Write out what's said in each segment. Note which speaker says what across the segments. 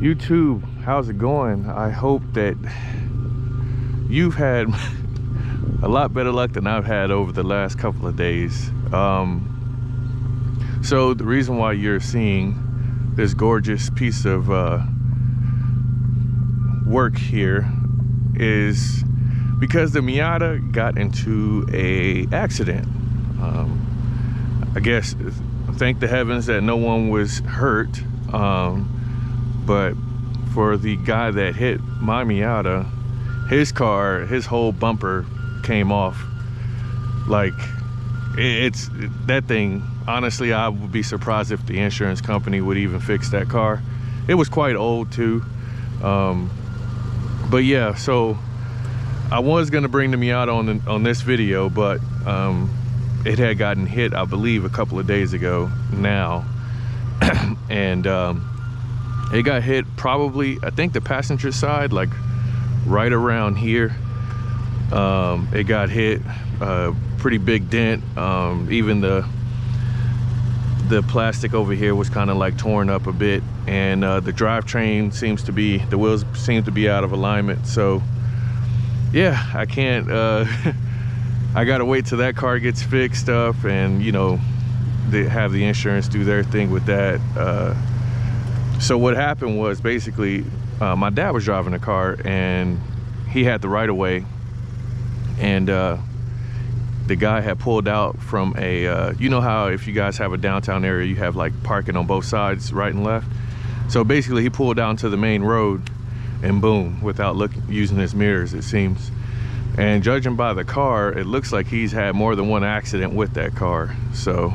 Speaker 1: YouTube, how's it going? I hope that you've had a lot better luck than I've had over the last couple of days. So the reason why you're seeing this gorgeous piece of work here is because the Miata got into a accident. I guess thank the heavens that no one was hurt, but for the guy that hit my Miata, his car, his whole bumper came off. Like, it's that thing, honestly, I would be surprised if the insurance company would even fix that car. It was quite old too. But yeah, so I was gonna bring the Miata on this video, but it had gotten hit, I believe, a couple of days ago now. And it got hit probably, I think, the passenger side, like right around here. It got hit, pretty big dent. Even the plastic over here was kind of like torn up a bit, and the drivetrain seems to be, the wheels seem to be out of alignment. So yeah, I can't I gotta wait till that car gets fixed up, and you know, they have the insurance do their thing with that. So what happened was, basically, my dad was driving a car and he had the right of way, and the guy had pulled out from a you know how if you guys have a downtown area, you have like parking on both sides, right and left. So basically he pulled down to the main road, and boom, without using his mirrors, it seems. And judging by the car, it looks like he's had more than one accident with that car. So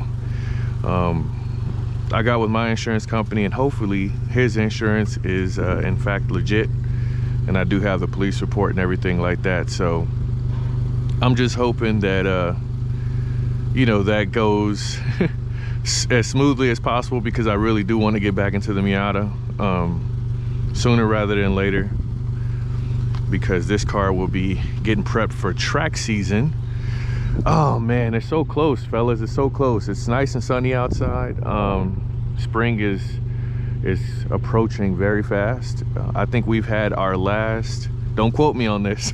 Speaker 1: I got with my insurance company, and hopefully his insurance is in fact legit, and I do have the police report and everything like that. So I'm just hoping that you know, that goes as smoothly as possible, because I really do want to get back into the Miata sooner rather than later, because this car will be getting prepped for track season. Oh man, it's so close, fellas. It's so close. It's nice and sunny outside. Spring is approaching very fast. I think we've had our last, don't quote me on this,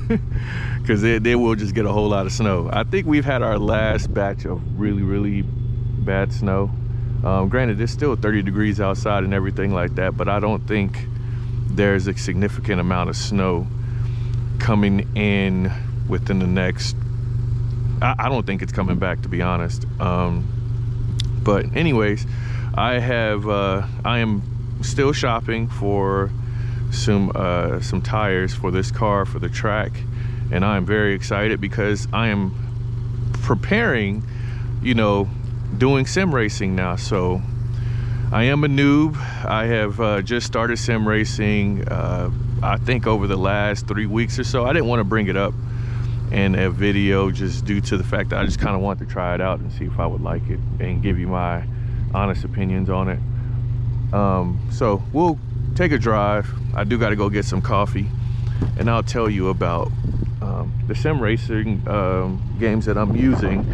Speaker 1: because they will just get a whole lot of snow. I think we've had our last batch of really bad snow. Granted, it's still 30 degrees outside and everything like that, but I don't think there's a significant amount of snow coming in within the next, I don't think it's coming back, to be honest. But anyways, I am still shopping for some tires for this car for the track, and I am very excited because I am preparing, you know, doing sim racing now. So I am a noob. I have just started sim racing, I think over the last 3 weeks or so. I didn't want to bring it up in a video just due to the fact that I just kind of wanted to try it out and see if I would like it and give you my honest opinions on it. So we'll take a drive. I do got to go get some coffee, and I'll tell you about the sim racing games that I'm using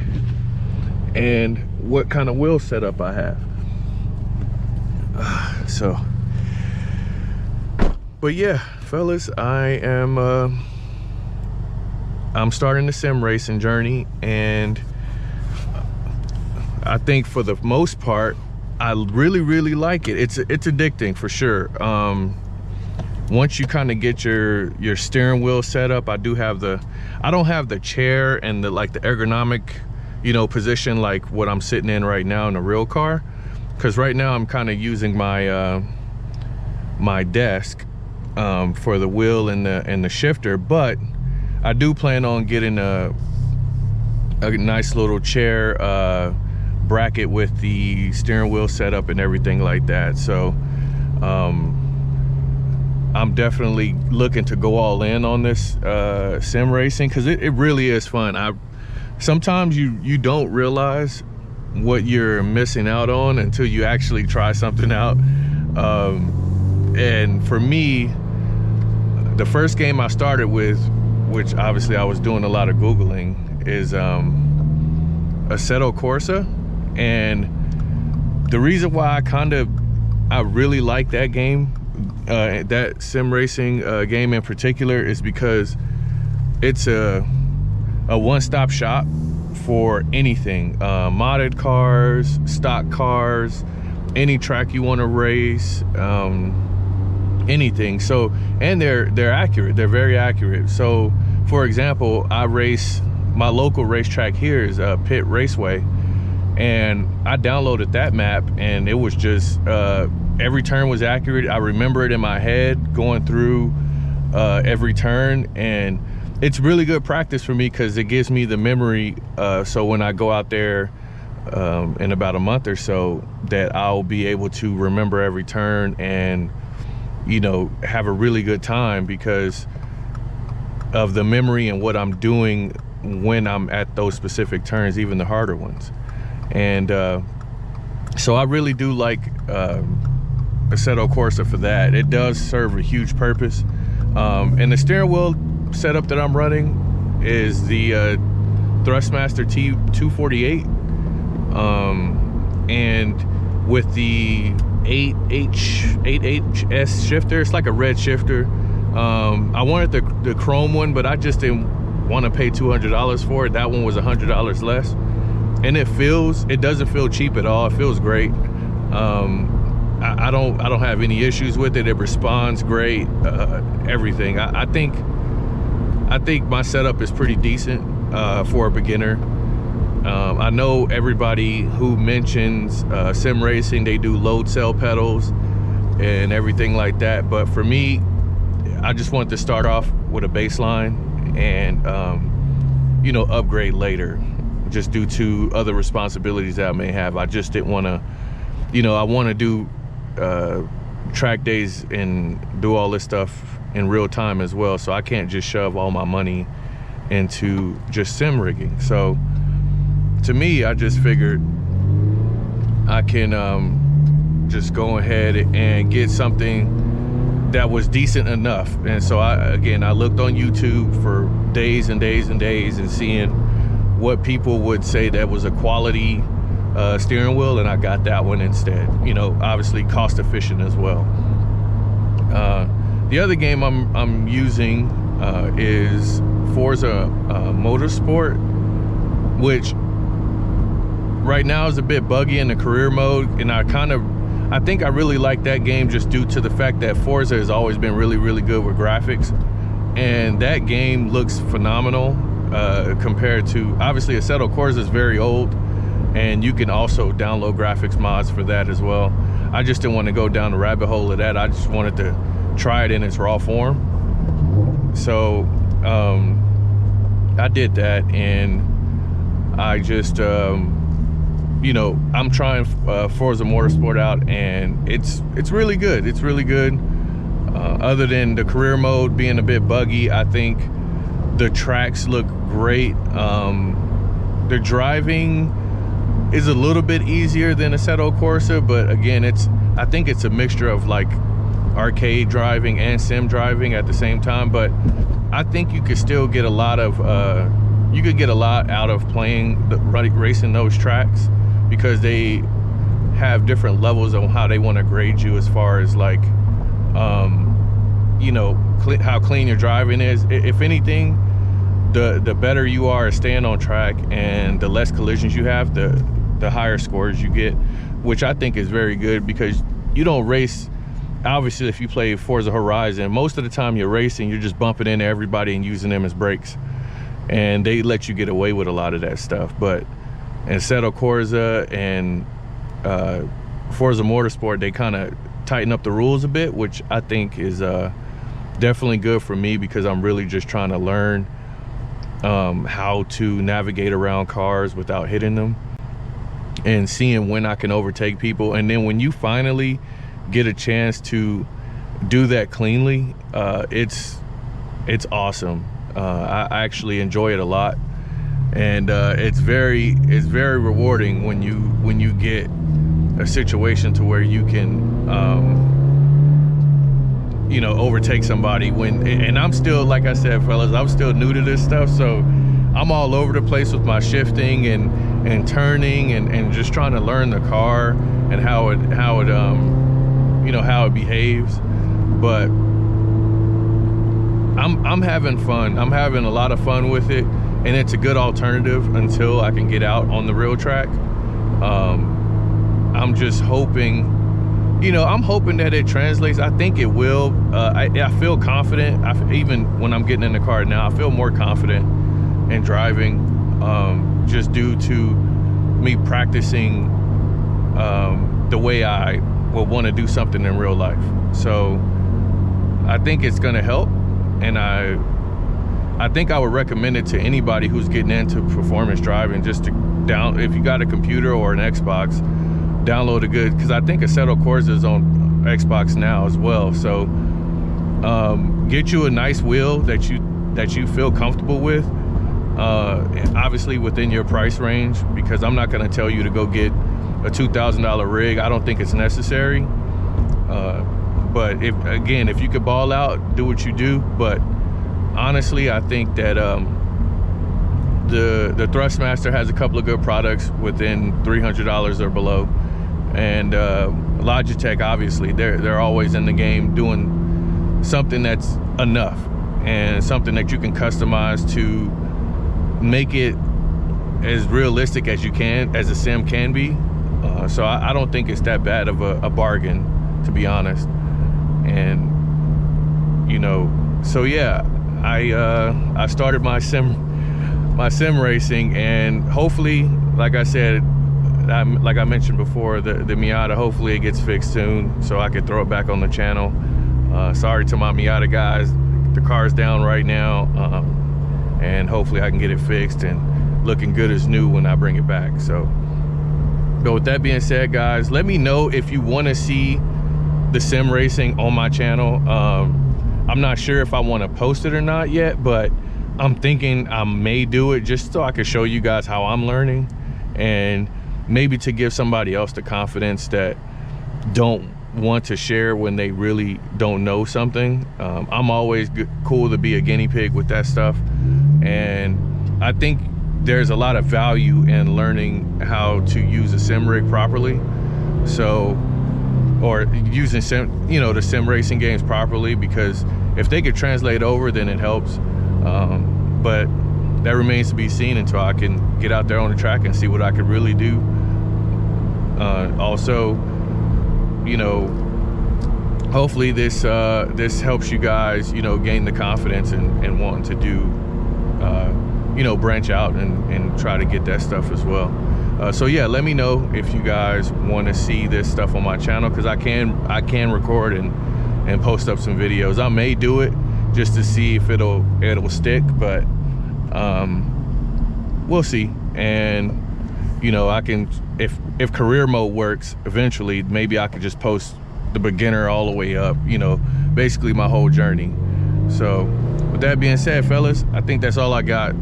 Speaker 1: and what kind of wheel setup I have. But yeah, fellas, I'm starting the sim racing journey, and I think for the most part I really like it. It's addicting for sure. Once you kind of get your steering wheel set up, I don't have the chair and the ergonomic, you know, position like what I'm sitting in right now in a real car, because right now I'm kind of using my my desk for the wheel and the shifter. But I do plan on getting a nice little chair bracket with the steering wheel setup and everything like that. So I'm definitely looking to go all in on this sim racing, because it really is fun. Sometimes you don't realize what you're missing out on until you actually try something out. And for me, the first game I started with, which obviously I was doing a lot of Googling, is Assetto Corsa. And the reason why I really like that game that sim racing game in particular is because it's a one-stop shop for anything, modded cars, stock cars, any track you want to race, anything. So, and they're accurate. They're very accurate. So, for example, I race, my local racetrack here is Pitt Raceway, and I downloaded that map, and it was just every turn was accurate. I remember it in my head going through every turn, and it's really good practice for me because it gives me the memory. So when I go out there in about a month or so, that I'll be able to remember every turn and, you know, have a really good time because of the memory and what I'm doing when I'm at those specific turns, even the harder ones. And so I really do like Assetto Corsa for that. It does serve a huge purpose. And the steering wheel setup that I'm running is the Thrustmaster T248, and with the 8HS shifter. It's like a red shifter. I wanted the chrome one, but I just didn't want to pay $200 for it. That one was $100 less, and it doesn't feel cheap at all. It feels great. I don't have any issues with it. It responds great. Everything. I think my setup is pretty decent for a beginner. I know everybody who mentions sim racing, they do load cell pedals and everything like that. But for me, I just wanted to start off with a baseline and, you know, upgrade later, just due to other responsibilities that I may have. I just didn't want to, you know, I want to do track days and do all this stuff in real time as well. So I can't just shove all my money into just sim rigging. So to me, I just figured I can just go ahead and get something that was decent enough. And so I looked on YouTube for days and days and days and seeing what people would say that was a quality steering wheel, and I got that one instead. You know, obviously cost efficient as well. The other game I'm using is Forza Motorsport, which right now is a bit buggy in the career mode, and I think I really like that game just due to the fact that Forza has always been really, really good with graphics, and that game looks phenomenal compared to, obviously Assetto Corsa is very old, and you can also download graphics mods for that as well. I just didn't want to go down the rabbit hole of that. I just wanted to try it in its raw form. So I did that, and I just you know, I'm trying Forza Motorsport out, and it's really good. It's really good. Other than the career mode being a bit buggy, I think the tracks look great. The driving is a little bit easier than Assetto Corsa, but again, I think it's a mixture of like arcade driving and sim driving at the same time. But I think you could still get a lot of out of racing those tracks, because they have different levels on how they want to grade you as far as like you know, how clean your driving is. If anything, the better you are at staying on track and the less collisions you have, the higher scores you get, which I think is very good, because you don't race, obviously if you play Forza Horizon, most of the time you're racing, you're just bumping into everybody and using them as brakes, and they let you get away with a lot of that stuff. But in Assetto Corsa and Forza Motorsport, they kind of tighten up the rules a bit, which I think is definitely good for me, because I'm really just trying to learn how to navigate around cars without hitting them, and seeing when I can overtake people. And then when you finally get a chance to do that cleanly, it's awesome. I actually enjoy it a lot, and it's very rewarding when you get a situation to where you can you know, overtake somebody. And I'm still, like I said, fellas, I'm still new to this stuff, so I'm all over the place with my shifting and turning and just trying to learn the car and how it you know, how it behaves. but I'm having fun. I'm having a lot of fun with it, and it's a good alternative until I can get out on the real track. I'm just hoping, I'm hoping that it translates. I think it will. I feel confident. Even when I'm getting in the car now, I feel more confident in driving, just due to me practicing the way I will want to do something in real life. So I think it's going to help, and I think I would recommend it to anybody who's getting into performance driving, just to if you got a computer or an Xbox, download a good, because I think Assetto Corsa is on Xbox now as well. So get you a nice wheel that you feel comfortable with, obviously within your price range, because I'm not going to tell you to go get a $2,000 rig. I don't think it's necessary. But if you could ball out, do what you do. But honestly, I think that the Thrustmaster has a couple of good products within $300 or below, and Logitech, obviously, they're always in the game doing something that's enough, and something that you can customize to make it as realistic as you can, as a sim can be. So I don't think it's that bad of a bargain, to be honest. And so yeah, I started my sim racing, and hopefully, like I said, like I mentioned before, the Miata, hopefully it gets fixed soon so I can throw it back on the channel. Sorry to my Miata guys, the car's down right now, and hopefully I can get it fixed and looking good as new when I bring it back. So, but with that being said, guys, let me know if you want to see the sim racing on my channel. I'm not sure if I want to post it or not yet, but I'm thinking I may do it just so I can show you guys how I'm learning, and maybe to give somebody else the confidence that don't want to share when they really don't know something. I'm always cool to be a guinea pig with that stuff, and I think there's a lot of value in learning how to use a sim rig properly, or using the sim racing games properly, because if they could translate over, then it helps. But that remains to be seen until I can get out there on the track and see what I could really do. Also, hopefully this helps you guys, gain the confidence and wanting to do, branch out and try to get that stuff as well. So yeah, let me know if you guys want to see this stuff on my channel, because I can record and post up some videos. I may do it just to see if it'll stick, but we'll see. And I can, if career mode works eventually, maybe I could just post the beginner all the way up, basically my whole journey. So with that being said, fellas, I think that's all I got.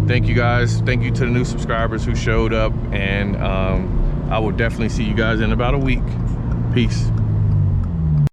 Speaker 1: Thank you guys. Thank you to the new subscribers who showed up, and I will definitely see you guys in about a week. Peace.